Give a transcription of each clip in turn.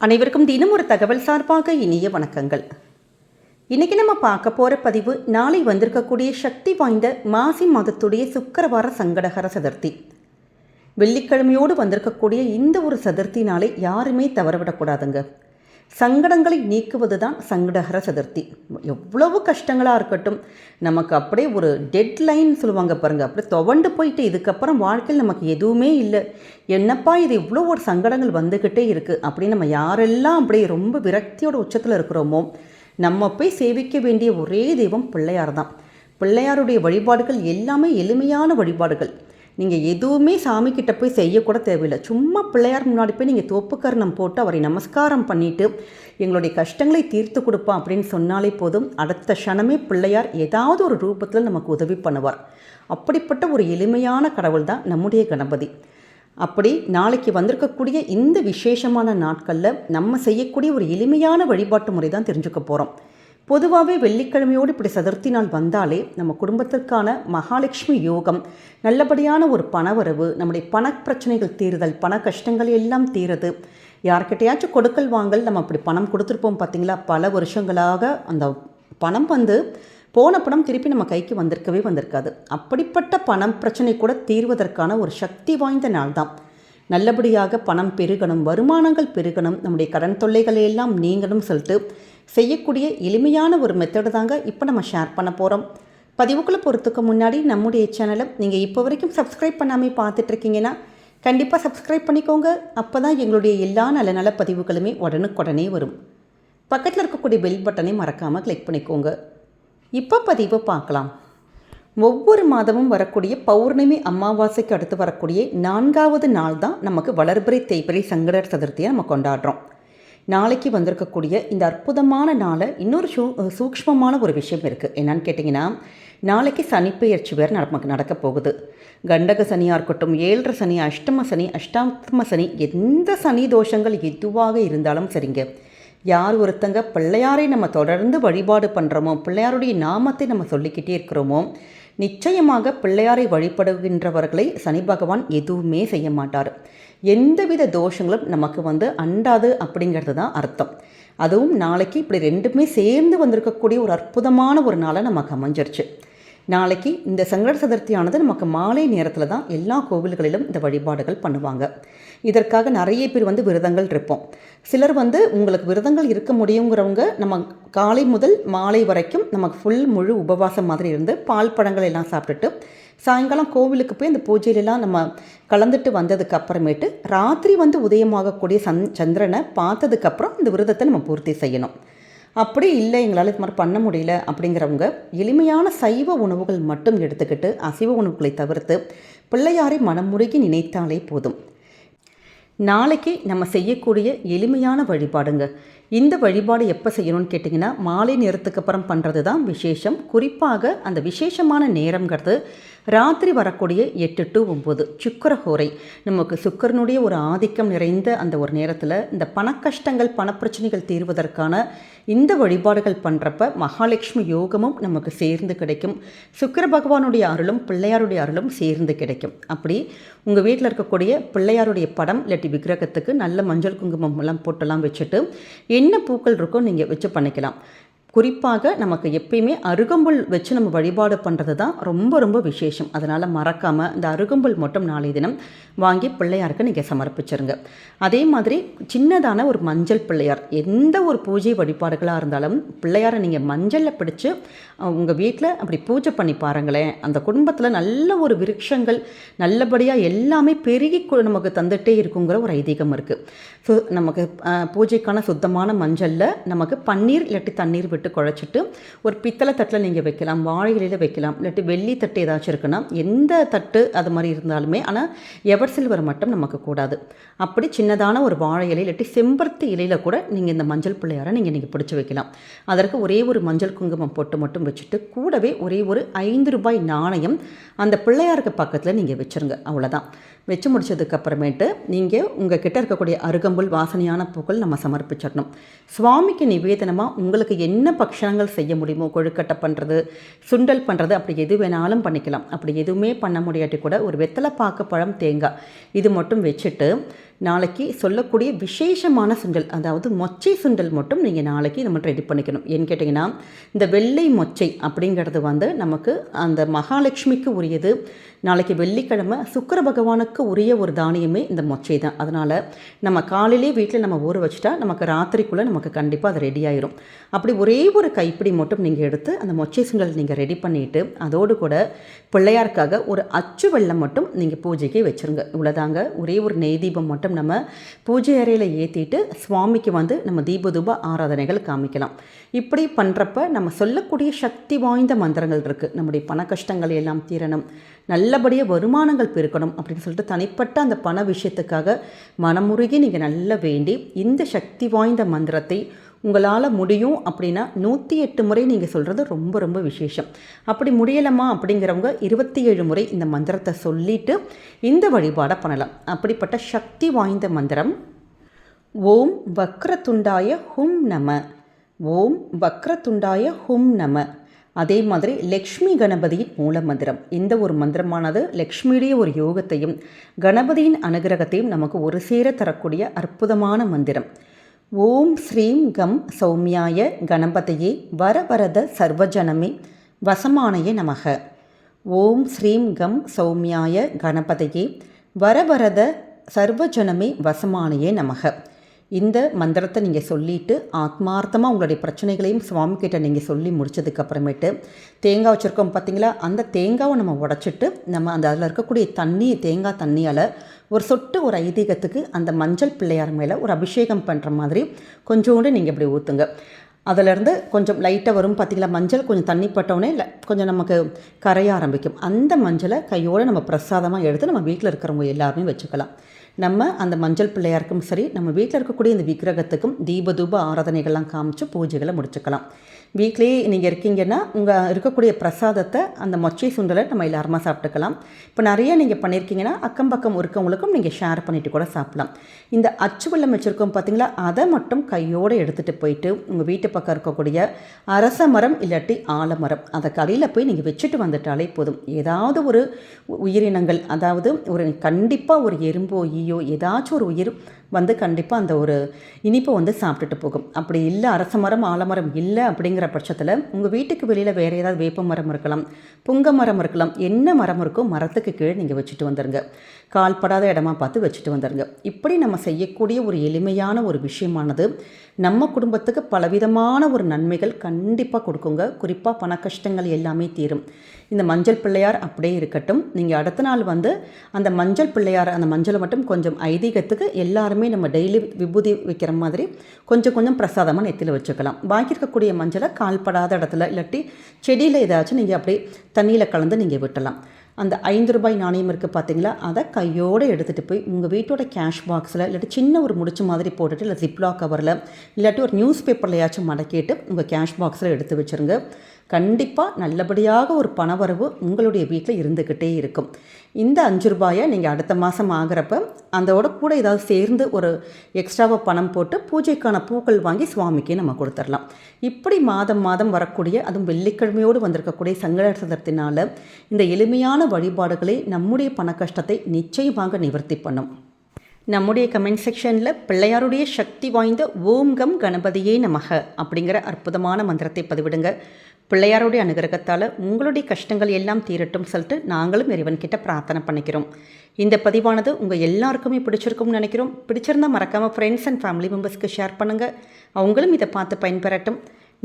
அனைவருக்கும் தினம் ஒரு தகவல் சார்பாக இனிய வணக்கங்கள். இன்றைக்கி நம்ம பார்க்க போகிற பதிவு நாளை வந்திருக்கக்கூடிய சக்தி வாய்ந்த மாசி மாதத்துடைய சுக்கிரவார சங்கடஹர சதுர்த்தி. வெள்ளிக்கிழமையோடு வந்திருக்கக்கூடிய இந்த ஒரு சதுர்த்தி நாளை யாருமே தவறவிடக்கூடாதுங்க. சங்கடங்களை நீக்குவது தான் சங்கடஹர சதுர்த்தி. எவ்வளவு கஷ்டங்களாக இருக்கட்டும், நமக்கு அப்படியே ஒரு டெட்லைன் சொல்லுவாங்க பாருங்கள், அப்படியே துவண்டு போயிட்டு இதுக்கப்புறம் வாழ்க்கையில் நமக்கு எதுவுமே இல்லை, என்னப்பா இது இவ்வளோ ஒரு சங்கடங்கள் வந்துக்கிட்டே இருக்குது அப்படின்னு நம்ம யாரெல்லாம் அப்படியே ரொம்ப விரக்தியோட உச்சத்தில் இருக்கிறோமோ, நம்ம போய் சேவிக்க வேண்டிய ஒரே தெய்வம் பிள்ளையார் தான். பிள்ளையாருடைய வழிபாடுகள் எல்லாமே எளிமையான வழிபாடுகள். நீங்கள் எதுவுமே சாமிக்கிட்ட போய் செய்யக்கூட தேவையில்லை. சும்மா பிள்ளையார் முன்னாடி போய் நீங்கள் தோப்புக்கரணம் போட்டு அவரை நமஸ்காரம் பண்ணிவிட்டு எங்களுடைய கஷ்டங்களை தீர்த்து கொடுப்பா அப்படின்னு சொன்னாலே போதும், அடுத்த க்ஷணமே பிள்ளையார் ஏதாவது ஒரு ரூபத்தில் நமக்கு உதவி பண்ணுவார். அப்படிப்பட்ட ஒரு எளிமையான கடவுள் தான் நம்முடைய கணபதி. அப்படி நாளைக்கு வந்திருக்கக்கூடிய இந்த விசேஷமான நாட்களில் நம்ம செய்யக்கூடிய ஒரு எளிமையான வழிபாட்டு முறை தான் தெரிஞ்சுக்க போகிறோம். பொதுவாகவே வெள்ளிக்கிழமையோடு இப்படி சதுர்த்தி நாள் வந்தாலே நம்ம குடும்பத்திற்கான மகாலட்சுமி யோகம், நல்லபடியான ஒரு பணவரவு, நம்முடைய பணப்பிரச்சனைகள் தீருதல், பண கஷ்டங்கள் எல்லாம் தீருது. யார்கிட்டையாச்சும் கொடுக்கல் வாங்கல் நம்ம அப்படி பணம் கொடுத்துருப்போம் பார்த்திங்களா, பல வருஷங்களாக அந்த பணம் போன பணம் திருப்பி நம்ம கைக்கு வந்திருக்காது. அப்படிப்பட்ட பணம் பிரச்சனை கூட தீர்வதற்கான ஒரு சக்தி வாய்ந்த நாள் தான். நல்லபடியாக பணம் பெருகணும், வருமானங்கள் பெருகணும், நம்முடைய கடன் தொல்லைகளை எல்லாம் நீங்கணும் சொல்லிட்டு செய்யக்கூடிய எளிமையான ஒரு மெத்தடு தாங்க இப்போ நம்ம ஷேர் பண்ண போகிறோம். பதிவுக்குள்ளே போகிறதுக்கு முன்னாடி நம்முடைய சேனலை நீங்கள் இப்போ வரைக்கும் சப்ஸ்கிரைப் பண்ணாமல் பார்த்துட்ருக்கீங்கன்னா கண்டிப்பாக சப்ஸ்கிரைப் பண்ணிக்கோங்க. அப்போ தான் எங்களுடைய எல்லா நல்ல நல்ல பதிவுகளுமே உடனுக்குடனே வரும். பக்கத்தில் இருக்கக்கூடிய பெல் பட்டனை மறக்காமல் கிளிக் பண்ணிக்கோங்க. இப்போ பதிவை பார்க்கலாம். ஒவ்வொரு மாதமும் வரக்கூடிய பௌர்ணமி அமாவாசைக்கு அடுத்து வரக்கூடிய 4வது நாள் தான் நமக்கு வளர்பிறை தேய்பிறை சங்கடர் சதுர்த்தியை நம்ம கொண்டாடுறோம். நாளைக்கு வந்திருக்கக்கூடிய இந்த அற்புதமான நாளை இன்னொரு சூக்ஷ்மமான ஒரு விஷயம் இருக்குது. என்னன்னு கேட்டிங்கன்னா, நாளைக்கு சனிப்பெயர்ச்சி வேறு நமக்கு நடக்க போகுது. கண்டக சனியாக இருக்கட்டும், 7ரை சனி, அஷ்டம சனி, அஷ்டாம சனி, எந்த சனி தோஷங்கள் எதுவாக இருந்தாலும் சரிங்க, யார் ஒருத்தங்க பிள்ளையாரை நம்ம தொடர்ந்து வழிபாடு பண்ணுறோமோ, பிள்ளையாருடைய நாமத்தை நம்ம சொல்லிக்கிட்டே இருக்கிறோமோ, நிச்சயமாக பிள்ளையாரை வழிபடுகின்றவர்களை சனி பகவான் எதுவுமே செய்ய மாட்டார். எந்தவித தோஷங்களும் நமக்கு அண்டாது அப்படிங்கிறது தான் அர்த்தம். அதுவும் நாளைக்கு இப்படி ரெண்டுமே சேர்ந்து வந்திருக்கக்கூடிய ஒரு அற்புதமான ஒரு நாளை நமக்கு அமைஞ்சிருச்சு. நாளைக்கு இந்த சங்கட சதுர்த்தியானது நமக்கு மாலை நேரத்தில் தான் எல்லா கோவில்களிலும் இந்த வழிபாடுகள் பண்ணுவாங்க. இதற்காக நிறைய பேர் விரதங்கள் இருப்போம். சிலர் உங்களுக்கு விரதங்கள் இருக்க முடியுங்கிறவங்க நம்ம காலை முதல் மாலை வரைக்கும் நமக்கு முழு உபவாசம் மாதிரி இருந்து பால் பழங்கள் எல்லாம் சாப்பிட்டுட்டு சாயங்காலம் கோவிலுக்கு போய் அந்த பூஜையிலலாம் நம்ம கலந்துட்டு வந்ததுக்கு அப்புறமேட்டு ராத்திரி உதயமாகக்கூடிய சந்திரனை பார்த்ததுக்கப்புறம் இந்த விரதத்தை நம்ம பூர்த்தி செய்யணும். அப்படி இல்லை, எங்களால் இது மாதிரி பண்ண முடியல அப்படிங்கிறவங்க எளிமையான சைவ உணவுகள் மட்டும் எடுத்துக்கிட்டு அசைவ உணவுகளை தவிர்த்து பிள்ளையாரை மனமுருகி நினைத்தாலே போதும். நாளைக்கு நம்ம செய்யக்கூடிய எளிமையான வழிபாடுங்க. இந்த வழிபாடு எப்போ செய்யணும்னு கேட்டிங்கன்னா, மாலை நேரத்துக்கு அப்புறம் பண்ணுறது தான் விசேஷம். குறிப்பாக அந்த விசேஷமான நேரங்கிறது ராத்திரி வரக்கூடிய 8 to 9 சுக்கிரஹோரை. நமக்கு சுக்கிரனுடைய ஒரு ஆதிக்கம் நிறைந்த அந்த ஒரு நேரத்தில் இந்த பணக்கஷ்டங்கள் பணப்பிரச்சனைகள் தீர்வதற்கான இந்த வழிபாடுகள் பண்ணுறப்ப மகாலட்சுமி யோகமும் நமக்கு சேர்ந்து கிடைக்கும். சுக்கிர பகவானுடைய அருளும் பிள்ளையாருடைய அருளும் சேர்ந்து கிடைக்கும். அப்படி உங்கள் வீட்டில் இருக்கக்கூடிய பிள்ளையாருடைய படம் இல்லாட்டி விக்கிரகத்துக்கு நல்ல மஞ்சள் குங்குமம் எல்லாம் போட்டெல்லாம் வச்சுட்டு என்ன பூக்கள் இருக்கோ நீங்கள் வச்சு பண்ணிக்கலாம். குறிப்பாக நமக்கு எப்பயுமே அருகம்புல் வச்சு நம்ம வழிபாடு பண்ணுறது தான் ரொம்ப ரொம்ப விசேஷம். அதனால் மறக்காமல் இந்த அருகம்புல் மட்டும் நாளை தினம் வாங்கி பிள்ளையாருக்கு நீங்கள் சமர்ப்பிச்சிருங்க. அதே மாதிரி சின்னதான ஒரு மஞ்சள் பிள்ளையார், எந்த ஒரு பூஜை வழிபாடுகளாக இருந்தாலும் பிள்ளையாரை நீங்கள் மஞ்சளில் பிடிச்சி உங்கள் வீட்டில் அப்படி பூஜை பண்ணி பாருங்களேன். அந்த குடும்பத்தில் நல்ல ஒரு விருட்சங்கள் நல்லபடியாக எல்லாமே பெருகி நமக்கு தந்துகிட்டே இருக்குங்கிற ஒரு ஐதீகம் இருக்குது. ஸோ நமக்கு பூஜைக்கான சுத்தமான மஞ்சளில் நமக்கு பன்னீர் இல்லாட்டி தண்ணீர் விட்டு குழைச்சிட்டு ஒரு பித்தளை தட்டில் நீங்கள் வைக்கலாம், வாழை இலையில் வைக்கலாம், இல்லாட்டி வெள்ளி தட்டு ஏதாச்சும் இருக்குன்னா எந்த தட்டு அது மாதிரி இருந்தாலுமே, ஆனால் எவர் சில்வர் மட்டும் நமக்கு கூடாது. அப்படி சின்னதான ஒரு வாழை இலை இல்லாட்டி செம்பருத்தி இலையில் கூட நீங்கள் இந்த மஞ்சள் பிள்ளையாரை நீங்கள் பிடிச்சி வைக்கலாம். அதற்கு ஒரே ஒரு மஞ்சள் குங்குமம் போட்டு மட்டும் வச்சுட்டு கூடவே ஒரே ஒரு 5 ரூபாய் நாணயம் அந்த பிள்ளையாருக்கு பக்கத்தில் நீங்கள் வச்சுருங்க. அவ்வளோதான். வச்சு முடிச்சதுக்கப்புறமேட்டு நீங்கள் உங்கள் கிட்ட இருக்கக்கூடிய அருகம்புல் வாசனையான பூக்கள் நம்ம சமர்ப்பிச்சிடணும். சுவாமிக்கு நிவேதனமாக உங்களுக்கு என்ன பக்ஷங்கள் செய்ய முடியுமோ, கொழுக்கட்டை பண்ணுறது, சுண்டல் பண்ணுறது, அப்படி எது வேணாலும் பண்ணிக்கலாம். அப்படி எதுவுமே பண்ண முடியாட்டி கூட ஒரு வெத்தலை பாக்கு பழம் தேங்காய் இது மட்டும் வச்சுட்டு நாளைக்கு சொல்லக்கூடிய விசேஷமான சுண்டல், அதாவது மொச்சை சுண்டல் மட்டும் நீங்கள் நாளைக்கு நம்ம ரெடி பண்ணிக்கணும். ஏன்னு கேட்டிங்கன்னா, இந்த வெள்ளை மொச்சை அப்படிங்கிறது வந்து நமக்கு அந்த மகாலட்சுமிக்கு உரியது. நாளைக்கு வெள்ளிக்கிழமை சுக்கிர பகவானுக்கு உரிய ஒரு தானியமே இந்த மொச்சை தான். அதனால் நம்ம காலையிலே வீட்டில் நம்ம ஊற வச்சுட்டா நமக்கு ராத்திரிக்குள்ளே நமக்கு கண்டிப்பாக அது ரெடி ஆயிரும். அப்படி ஒரே ஒரு கைப்பிடி மட்டும் நீங்கள் எடுத்து அந்த மொச்சை சுண்டல் நீங்கள் ரெடி பண்ணிவிட்டு அதோடு கூட பிள்ளையாருக்காக ஒரு அச்சு வெல்லம் மட்டும் நீங்கள் பூஜைக்கு வச்சுருங்க. இவ்வளோதாங்க. ஒரே ஒரு நெய் தீபம் மட்டும் நம்ம பூஜை அறையில் ஏற்றிட்டு சுவாமிக்கு வந்து நம்ம தீப ஆராதனைகள் காமிக்கலாம். இப்படி பண்ணுறப்ப நம்ம சொல்லக்கூடிய சக்தி வாய்ந்த மந்திரங்கள் இருக்குது. நம்முடைய பண கஷ்டங்கள் எல்லாம் தீரணும், நல்லபடியாக வருமானங்கள் பெருக்கணும் அப்படின்னு சொல்லிட்டு தனிப்பட்ட அந்த பண விஷயத்துக்காக மனமுருகி நீங்கள் நல்லா வேண்டி இந்த சக்தி வாய்ந்த மந்திரத்தை உங்களால் முடியும் அப்படின்னா 108 முறை நீங்கள் சொல்கிறது ரொம்ப ரொம்ப விசேஷம். அப்படி முடியலமா அப்படிங்கிறவங்க 27 முறை இந்த மந்திரத்தை சொல்லிவிட்டு இந்த வழிபாடை பண்ணலாம். அப்படிப்பட்ட சக்தி வாய்ந்த மந்திரம் ஓம் வக்ரதுண்டாய ஹும் நம, ஓம் வக்ரதுண்டாய ஹும் நம. அதே மாதிரி லக்ஷ்மி கணபதியின் மூல மந்திரம். இந்த ஒரு மந்திரமானது லக்ஷ்மியுடைய ஒரு யோகத்தையும் கணபதியின் அனுகிரகத்தையும் நமக்கு ஒரு சேர தரக்கூடிய அற்புதமான மந்திரம். ஓம் ஸ்ரீம் கம் சௌமியாய கணபதியே வரவரத சர்வஜனமே வசமானய நமக. ஓம் ஸ்ரீம் கம் சௌமியாய கணபதியே வரவரத சர்வஜனமே வசமானய நமக. இந்த மந்திரத்தை நீங்கள் சொல்லிவிட்டு ஆத்மார்த்தமாக உங்களுடைய பிரச்சனைகளையும் சுவாமிக்கிட்ட நீங்கள் சொல்லி முடித்ததுக்கப்புறமேட்டு தேங்காய் வச்சுருக்கோம் பார்த்தீங்களா, அந்த தேங்காவை நம்ம உடச்சிட்டு நம்ம அந்த அதில் இருக்கக்கூடிய தேங்காய் தண்ணியால் ஒரு சொட்டு ஒரு ஐதீகத்துக்கு அந்த மஞ்சள் பிள்ளையார் மேலே ஒரு அபிஷேகம் பண்ணுற மாதிரி கொஞ்சோண்டு நீங்கள் இப்படி ஊற்றுங்க. அதிலேருந்து கொஞ்சம் லைட்டாக வரும் பார்த்திங்களா மஞ்சள், கொஞ்சம் தண்ணி பட்டவுடனே கொஞ்சம் நமக்கு கரைய ஆரம்பிக்கும். அந்த மஞ்சளை கையோடு நம்ம பிரசாதமாக எடுத்து நம்ம வீட்டில் இருக்கிறவங்க எல்லாருமே வச்சுக்கலாம். நம்ம அந்த மஞ்சள் பிள்ளையாருக்கும் சரி, நம்ம வீட்டில் இருக்கக்கூடிய இந்த விக்கிரகத்துக்கும் தீப ஆராதனைகள்லாம் காமிச்சு பூஜைகளை முடிச்சுக்கலாம். வீட்டிலேயே நீங்கள் இருக்கீங்கன்னா உங்கள் இருக்கக்கூடிய பிரசாதத்தை அந்த மொச்சை சுண்டலை நம்ம எல்லாருமா சாப்பிட்டுக்கலாம். இப்போ நிறைய நீங்கள் பண்ணியிருக்கீங்கன்னா அக்கம் பக்கம் இருக்கவங்களுக்கும் நீங்கள் ஷேர் பண்ணிவிட்டு கூட சாப்பிடலாம். இந்த அச்சு வெல்லம் வச்சுருக்கோம் பார்த்தீங்களா, அதை மட்டும் கையோடு எடுத்துகிட்டு போயிட்டு உங்கள் வீட்டு பக்கம் இருக்கக்கூடிய அரச மரம் இல்லாட்டி ஆலமரம் அதை கடையில் போய் நீங்கள் வச்சுட்டு வந்துட்டாலே போதும். ஏதாவது ஒரு உயிரினங்கள், அதாவது ஒரு கண்டிப்பாக ஒரு எறும்போ ஈயோ ஏதாச்சும் ஒரு உயிர் வந்து கண்டிப்பாக அந்த ஒரு இனிப்பை வந்து சாப்பிட்டுட்டு போகும். அப்படி இல்லை, அரச மரம் ஆலமரம் இல்லை அப்படிங்கிற பட்சத்தில் உங்கள் வீட்டுக்கு வெளியில் வேறு ஏதாவது வேப்ப மரம் இருக்கலாம், புங்க மரம் இருக்கலாம், என்ன மரம் இருக்கோ மரத்துக்கு கீழே நீங்கள் வச்சுட்டு வந்துடுங்க. கால்படாத இடமா பார்த்து வச்சுட்டு வந்துடுங்க. இப்படி நம்ம செய்யக்கூடிய ஒரு எளிமையான ஒரு விஷயமானது நம்ம குடும்பத்துக்கு பலவிதமான ஒரு நன்மைகள் கண்டிப்பாக கொடுக்குங்க. குறிப்பாக பண கஷ்டங்கள் எல்லாமே தீரும். இந்த மஞ்சள் பிள்ளையார் அப்படியே இருக்கட்டும். நீங்கள் அடுத்த நாள் வந்து அந்த மஞ்சள் பிள்ளையார் அந்த மஞ்சளை மட்டும் கொஞ்சம் ஐதீகத்துக்கு எல்லாருமே நம்ம டெய்லி விபூதி வைக்கிற மாதிரி கொஞ்சம் கொஞ்சம் பிரசாதமாக நெத்தியில் வச்சுக்கலாம். பாக்கி இருக்கக்கூடிய மஞ்சளை கால்படாத இடத்துல இல்லாட்டி செடியில் ஏதாச்சும் நீங்கள் அப்படியே தண்ணியில் கலந்து நீங்கள் விட்டலாம். அந்த 5 ரூபாய் நாணயம் இருக்குது பார்த்தீங்களா, அதை கையோடு எடுத்துகிட்டு போய் உங்கள் வீட்டோட கேஷ் பாக்ஸில் இல்லாட்டி சின்ன ஒரு முடிச்சு மாதிரி போட்டுட்டு இல்லை ஜிப்லாக் கவரில் இல்லாட்டி ஒரு நியூஸ் பேப்பர்லையாச்சும் மடக்கிட்டு உங்கள் கேஷ் பாக்ஸில் எடுத்து வச்சுருங்க. கண்டிப்பாக நல்லபடியாக ஒரு பணவரவு உங்களுடைய வீட்டில் இருந்துக்கிட்டே இருக்கும். இந்த 5 ரூபாயை நீங்கள் அடுத்த மாதம் ஆகிறப்ப அதோட கூட ஏதாவது சேர்ந்து ஒரு எக்ஸ்ட்ராவாக பணம் போட்டு பூஜைக்கான பூக்கள் வாங்கி சுவாமிக்கு நம்ம கொடுத்துடலாம். இப்படி மாதம் மாதம் வரக்கூடிய, அதுவும் வெள்ளிக்கிழமையோடு வந்திருக்கக்கூடிய சங்கட சதுர்த்தினால் இந்த எளிமையான வழிபாடுகளை நம்முடைய பண கஷ்டத்தை நிச்சயமாக நிவர்த்தி பண்ணும். நம்முடைய கமெண்ட் செக்ஷனில் பிள்ளையாருடைய சக்தி வாய்ந்த ஓம் கம் கணபதியே நமக அப்படிங்கிற அற்புதமான மந்திரத்தை பதிவிடுங்க. பிள்ளையாருடைய அனுகிரகத்தால் உங்களுடைய கஷ்டங்கள் எல்லாம் தீரட்டும் சொல்லிட்டு நாங்களும் இறைவன்கிட்ட பிரார்த்தனை பண்ணிக்கிறோம். இந்த பதிவானது உங்கள் எல்லாருக்குமே பிடிச்சிருக்கும்னு நினைக்கிறோம். பிடிச்சிருந்தால் மறக்காமல் ஃப்ரெண்ட்ஸ் அண்ட் ஃபேமிலி மெம்பர்ஸ்க்கு ஷேர் பண்ணுங்கள். அவங்களும் இதை பார்த்து பயன்பெறட்டும்.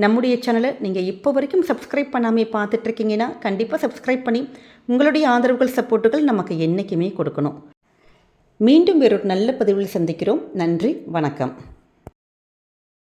நம்முடைய சேனலை நீங்கள் இப்போ வரைக்கும் சப்ஸ்கிரைப் பண்ணாமல் பார்த்துட்ருக்கீங்கன்னா கண்டிப்பாக சப்ஸ்கிரைப் பண்ணி உங்களுடைய ஆதரவுகள் சப்போர்ட்டுகள் நமக்கு என்றைக்குமே கொடுக்கணும். மீண்டும் வேறொரு நல்ல பதிவில் சந்திக்கிறோம். நன்றி, வணக்கம்.